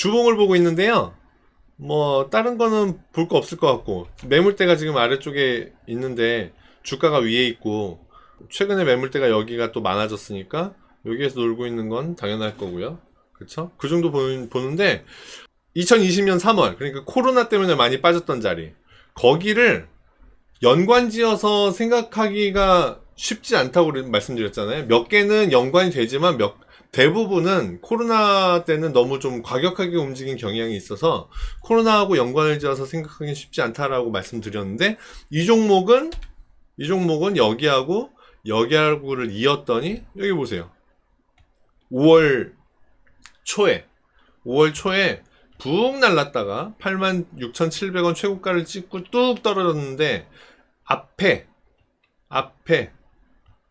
주봉을 보고 있는데요. 뭐 다른 거는 볼 거 없을 것 같고, 매물대가 지금 아래쪽에 있는데 주가가 위에 있고, 최근에 매물대가 여기가 또 많아졌으니까 여기에서 놀고 있는 건 당연할 거고요. 그쵸? 그 정도 보는데 2020년 3월, 그러니까 코로나 때문에 많이 빠졌던 자리, 거기를 연관지어서 생각하기가 쉽지 않다고 말씀드렸잖아요. 몇 개는 연관이 되지만 대부분은 코로나 때는 너무 좀 과격하게 움직인 경향이 있어서 코로나하고 연관을 지어서 생각하기 쉽지 않다라고 말씀드렸는데, 이 종목은 여기하고를 이었더니 여기 보세요. 5월 초에 5월 초에 붕 날랐다가 86,700원 최고가를 찍고 뚝 떨어졌는데, 앞에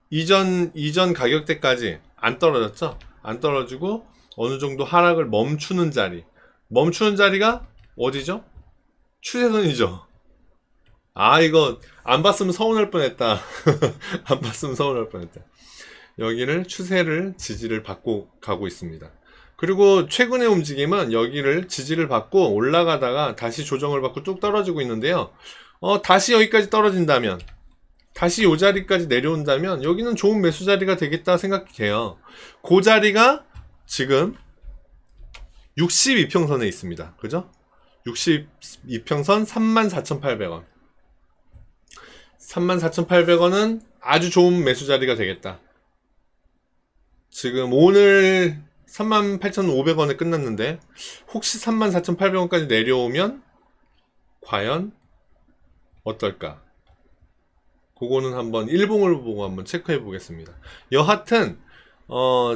이전 가격대까지 안 떨어졌죠? 안 떨어지고 어느 정도 하락을 멈추는 자리가 어디죠? 추세선이죠. 아, 이거 안 봤으면 서운할 뻔했다. 안 봤으면 서운할 뻔했다. 여기를 추세를 지지를 받고 가고 있습니다. 그리고 최근의 움직임은 여기를 지지를 받고 올라가다가 다시 조정을 받고 뚝 떨어지고 있는데요. 다시 여기까지 떨어진다면, 다시 이 자리까지 내려온다면 여기는 좋은 매수 자리가 되겠다 생각이 돼요. 그 자리가 지금 62평선에 있습니다. 그죠? 62평선 34,800원. 34,800원은 아주 좋은 매수 자리가 되겠다. 지금 오늘 38,500원에 끝났는데 혹시 34,800원까지 내려오면 과연 어떨까? 그거는 한번 일봉을 보고 한번 체크해 보겠습니다. 여하튼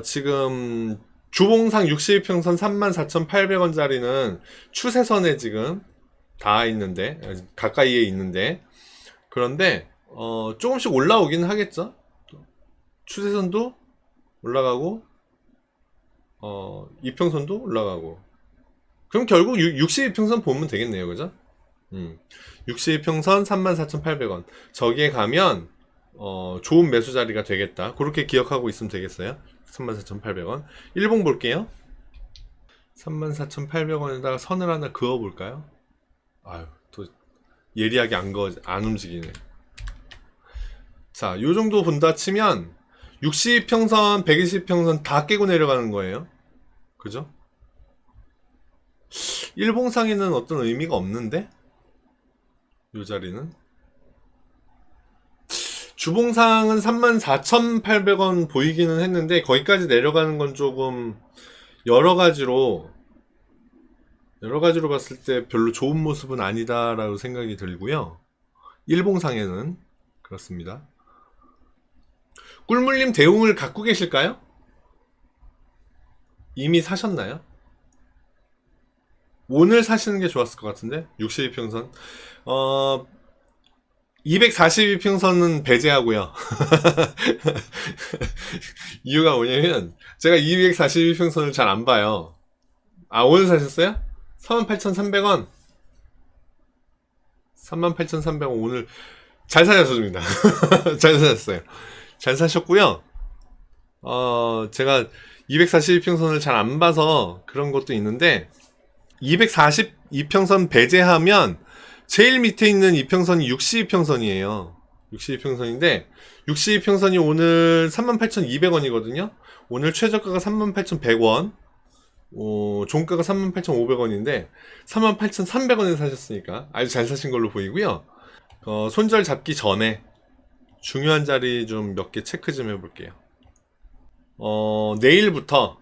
지금 주봉상 62평선 34,800원짜리는 추세선에 지금 닿아 있는데, 가까이에 있는데, 그런데 조금씩 올라오긴 하겠죠. 추세선도 올라가고 이평선도 올라가고, 그럼 결국 62평선 보면 되겠네요. 그죠? 62평선 34,800원. 저기에 가면 좋은 매수 자리가 되겠다. 그렇게 기억하고 있으면 되겠어요. 34,800원. 일봉 볼게요. 34,800원에다가 선을 하나 그어 볼까요? 아유, 또 예리하게 안 움직이네. 자, 요 정도 본다 치면 60평선, 120평선 다 깨고 내려가는 거예요. 그죠? 일봉상에는 어떤 의미가 없는데? 요 자리는 주봉상은 34,800원 보이기는 했는데 거기까지 내려가는 건 조금 여러 가지로 봤을 때 별로 좋은 모습은 아니다라고 생각이 들고요. 일봉상에는 그렇습니다. 꿀물님 대웅을 갖고 계실까요? 이미 사셨나요? 오늘 사시는 게 좋았을 것 같은데. 62평선 242평선은 배제하고요. 이유가 뭐냐면 제가 242평선을 잘 안 봐요. 아, 오늘 사셨어요? 38,300원. 38,300원 오늘 잘 사셨습니다. 잘 사셨어요. 잘 사셨고요. 제가 242평선을 잘 안 봐서 그런 것도 있는데, 242평선 배제하면 제일 밑에 있는 이평선이 62평선이에요. 62평선인데 62평선이 오늘 38,200원이거든요. 오늘 최저가가 38,100원, 종가가 38,500원인데 38,300원에 사셨으니까 아주 잘 사신 걸로 보이고요. 손절 잡기 전에 중요한 자리 좀 몇 개 체크 좀 해볼게요. 내일부터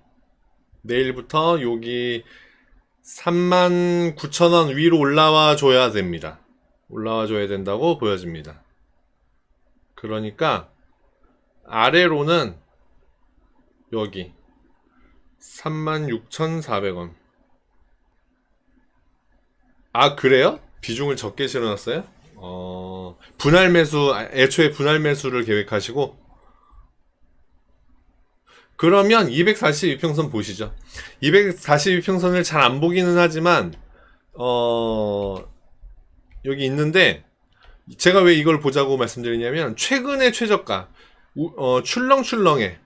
여기 39,000원 위로 올라와 줘야 됩니다. 올라와 줘야 된다고 보여집니다. 그러니까 아래로는 여기 36,400원. 아, 그래요? 비중을 적게 실어놨어요? 분할 매수, 애초에 분할 매수를 계획하시고, 그러면 242평선 보시죠. 242평선을 잘 안 보기는 하지만 여기 있는데, 제가 왜 이걸 보자고 말씀드리냐면 최근의 최저가, 출렁출렁의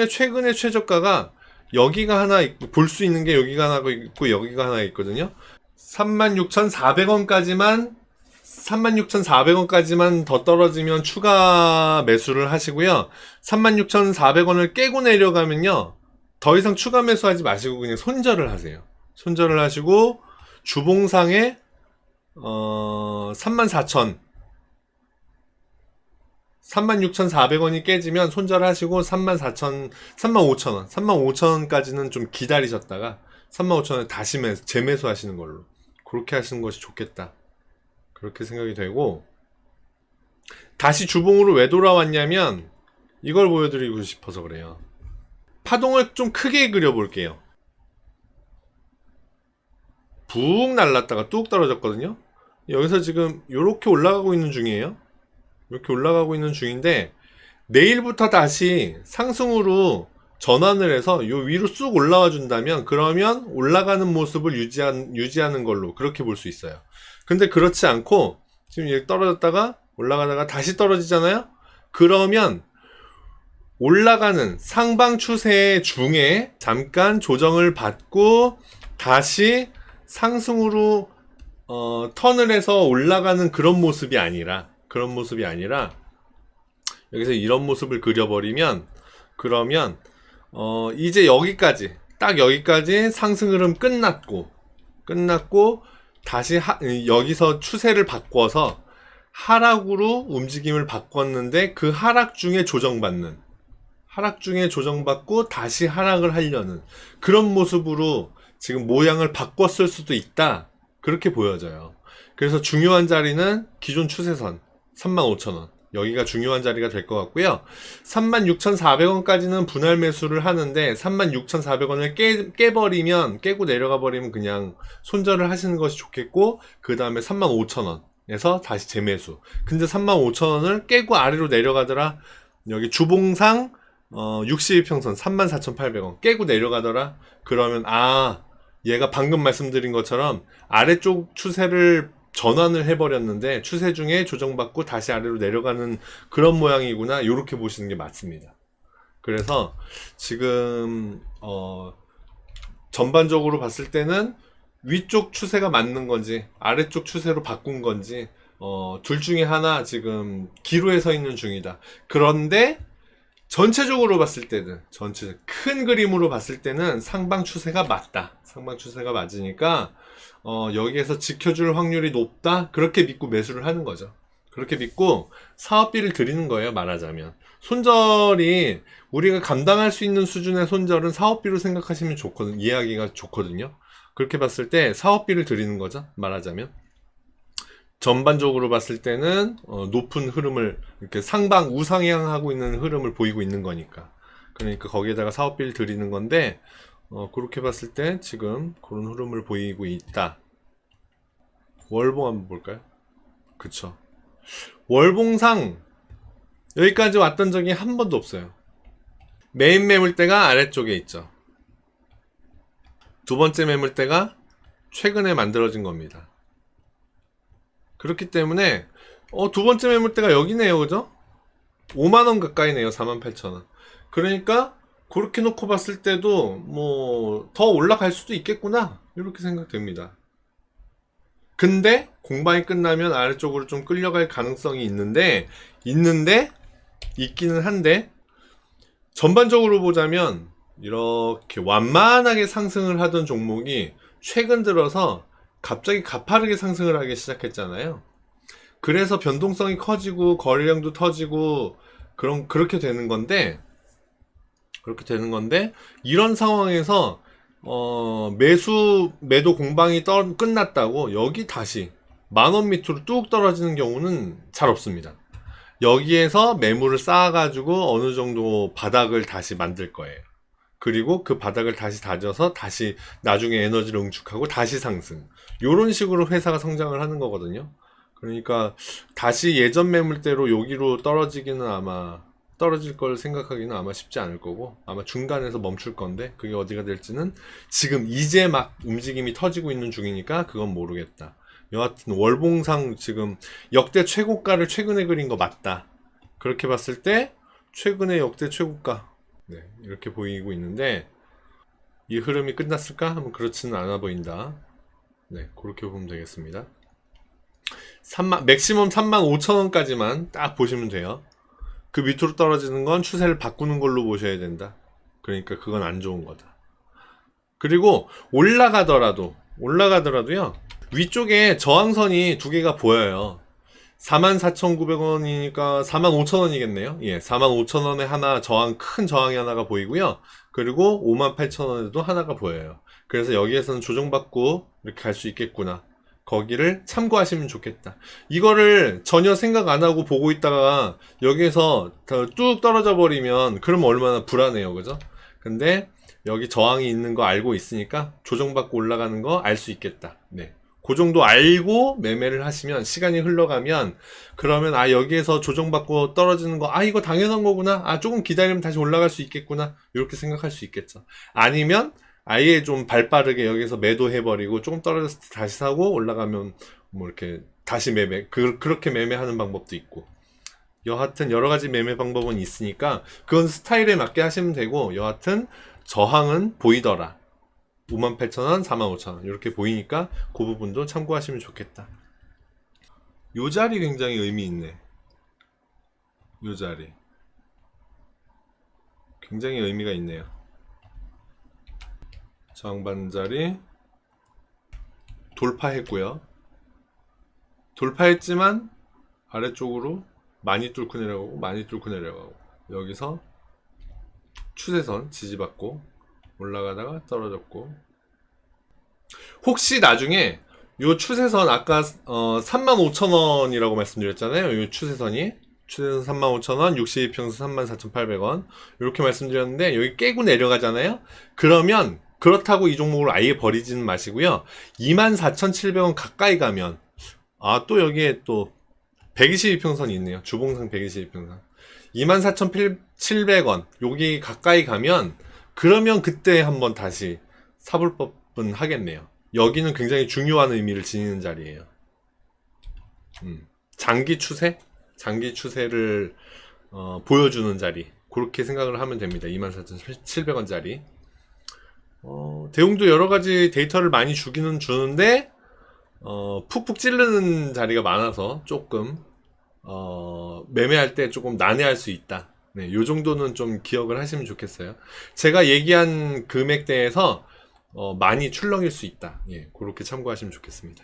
최근의 최저가가 여기가 하나 있고, 볼 수 있는 게 여기가 하나 있고 여기가 하나 있거든요. 36,400원까지만 36,400원까지만 더 떨어지면 추가 매수를 하시고요. 36,400원을 깨고 내려가면요, 더 이상 추가 매수하지 마시고 그냥 손절을 하세요. 손절을 하시고 주봉상에 34,000 36,400원이 깨지면 손절하시고 34,000 35,000원 35,000원까지는 좀 기다리셨다가 35,000원에 다시 재매수 하시는 걸로, 그렇게 하시는 것이 좋겠다, 그렇게 생각이 되고, 다시 주봉으로 왜 돌아왔냐면 이걸 보여드리고 싶어서 그래요. 파동을 좀 크게 그려볼게요. 붕 날랐다가 뚝 떨어졌거든요. 여기서 지금 이렇게 올라가고 있는 중이에요. 이렇게 올라가고 있는 중인데, 내일부터 다시 상승으로 전환을 해서 요 위로 쑥 올라와 준다면, 그러면 올라가는 모습을 유지하는 걸로 그렇게 볼 수 있어요. 근데 그렇지 않고 지금 이렇게 떨어졌다가 올라가다가 다시 떨어지잖아요. 그러면 올라가는 상방 추세 중에 잠깐 조정을 받고 다시 상승으로 턴을 해서 올라가는 그런 모습이 아니라 여기서 이런 모습을 그려버리면, 그러면 이제 여기까지, 딱 여기까지 상승 흐름 끝났고 다시 여기서 추세를 바꿔서 하락으로 움직임을 바꿨는데, 그 하락 중에 조정받고 다시 하락을 하려는 그런 모습으로 지금 모양을 바꿨을 수도 있다, 그렇게 보여져요. 그래서 중요한 자리는 기존 추세선 35,000원, 여기가 중요한 자리가 될 것 같고요. 36,400원까지는 분할 매수를 하는데 36,400원을 깨고 내려가 버리면 그냥 손절을 하시는 것이 좋겠고, 그 다음에 35,000원에서 다시 재매수. 근데 35,000원을 깨고 아래로 내려가더라, 여기 주봉상 62평선 34,800원 깨고 내려가더라, 그러면 얘가 방금 말씀드린 것처럼 아래쪽 추세를 전환을 해버렸는데 추세 중에 조정받고 다시 아래로 내려가는 그런 모양이구나, 이렇게 보시는 게 맞습니다. 그래서 지금 전반적으로 봤을 때는 위쪽 추세가 맞는 건지 아래쪽 추세로 바꾼 건지 둘 중에 하나 지금 기로에 서 있는 중이다. 그런데 전체적으로 봤을 때는, 큰 그림으로 봤을 때는 상방 추세가 맞다. 상방 추세가 맞으니까 여기에서 지켜줄 확률이 높다, 그렇게 믿고 매수를 하는 거죠. 그렇게 믿고 사업비를 드리는 거예요, 말하자면. 손절이 우리가 감당할 수 있는 수준의 손절은 사업비로 생각하시면 좋거든요. 이해하기가 좋거든요. 그렇게 봤을 때 사업비를 드리는 거죠, 말하자면. 전반적으로 봤을 때는 높은 흐름을, 이렇게 상방 우상향하고 있는 흐름을 보이고 있는 거니까, 그러니까 거기에다가 사업비를 드리는 건데, 그렇게 봤을 때 지금 그런 흐름을 보이고 있다. 월봉 한번 볼까요? 그쵸. 월봉상 여기까지 왔던 적이 한 번도 없어요. 메인 매물대가 아래쪽에 있죠. 두 번째 매물대가 최근에 만들어진 겁니다. 그렇기 때문에 두 번째 매물대가 여기네요, 그죠? 5만원 가까이네요. 48,000원. 그러니까 그렇게 놓고 봤을 때도 뭐 더 올라갈 수도 있겠구나, 이렇게 생각됩니다. 근데 공방이 끝나면 아래쪽으로 좀 끌려갈 가능성이 있기는 한데, 전반적으로 보자면 이렇게 완만하게 상승을 하던 종목이 최근 들어서 갑자기 가파르게 상승을 하기 시작했잖아요. 그래서 변동성이 커지고 거래량도 터지고 그렇게 되는 건데, 이런 상황에서 매도 공방이 끝났다고 여기 다시 10,000원 밑으로 뚝 떨어지는 경우는 잘 없습니다. 여기에서 매물을 쌓아가지고 어느 정도 바닥을 다시 만들 거예요. 그리고 그 바닥을 다시 다져서 다시 나중에 에너지를 응축하고 다시 상승, 요런 식으로 회사가 성장을 하는 거거든요. 그러니까 다시 예전 매물대로 여기로 떨어질 걸 생각하기는 아마 쉽지 않을 거고, 아마 중간에서 멈출 건데, 그게 어디가 될지는 지금 이제 막 움직임이 터지고 있는 중이니까 그건 모르겠다. 여하튼 월봉상 지금 역대 최고가를 최근에 그린 거 맞다. 그렇게 봤을 때 최근에 역대 최고가, 네, 이렇게 보이고 있는데, 이 흐름이 끝났을까? 하면 그렇지는 않아 보인다. 네, 그렇게 보면 되겠습니다. 맥시멈 35,000원까지만 딱 보시면 돼요. 그 밑으로 떨어지는 건 추세를 바꾸는 걸로 보셔야 된다. 그러니까 그건 안 좋은 거다. 그리고 올라가더라도요, 위쪽에 저항선이 두 개가 보여요. 44,900원이니까 45,000원이겠네요. 예, 45,000원에 하나 큰 저항이 하나가 보이고요. 그리고 58,000원에도 하나가 보여요. 그래서 여기에서는 조정받고 이렇게 갈 수 있겠구나. 거기를 참고하시면 좋겠다. 이거를 전혀 생각 안 하고 보고 있다가 여기에서 뚝 떨어져 버리면 그러면 얼마나 불안해요. 그죠? 근데 여기 저항이 있는 거 알고 있으니까 조정받고 올라가는 거 알 수 있겠다. 네. 그 정도 알고 매매를 하시면 시간이 흘러가면 그러면 여기에서 조정받고 떨어지는 거 이거 당연한 거구나. 조금 기다리면 다시 올라갈 수 있겠구나. 이렇게 생각할 수 있겠죠. 아니면 아예 좀 발빠르게 여기서 매도해버리고 조금 떨어졌을 때 다시 사고 올라가면 뭐 이렇게 다시 그렇게 매매하는 방법도 있고 여하튼 여러 가지 매매 방법은 있으니까 그건 스타일에 맞게 하시면 되고 여하튼 저항은 보이더라. 58,000원, 45,000원 이렇게 보이니까 그 부분도 참고하시면 좋겠다. 요 자리 굉장히 의미 있네. 요 자리 굉장히 의미가 있네요. 저항받는 자리 돌파했고요. 돌파했지만 아래쪽으로 많이 뚫고 내려가고 많이 뚫고 내려가고 여기서 추세선 지지받고 올라가다가 떨어졌고 혹시 나중에 요 추세선 아까 35,000원이라고 말씀드렸잖아요. 요 추세선 35,000원, 62평선 34,800원 이렇게 말씀드렸는데 여기 깨고 내려가잖아요. 그러면 그렇다고 이 종목을 아예 버리지는 마시고요. 24,700원 가까이 가면 또 여기에 또 122평선이 있네요. 주봉상 122평선 24,700원 여기 가까이 가면 그러면 그때 한번 다시 사볼 법은 하겠네요. 여기는 굉장히 중요한 의미를 지니는 자리예요. 장기 추세를 보여주는 자리 그렇게 생각을 하면 됩니다. 24,700원 자리. 대웅도 여러가지 데이터를 많이 주기는 주는데 푹푹 찌르는 자리가 많아서 조금 매매할 때 조금 난해할 수 있다. 네, 요 정도는 좀 기억을 하시면 좋겠어요. 제가 얘기한 금액대에서 많이 출렁일 수 있다. 예, 그렇게 참고하시면 좋겠습니다.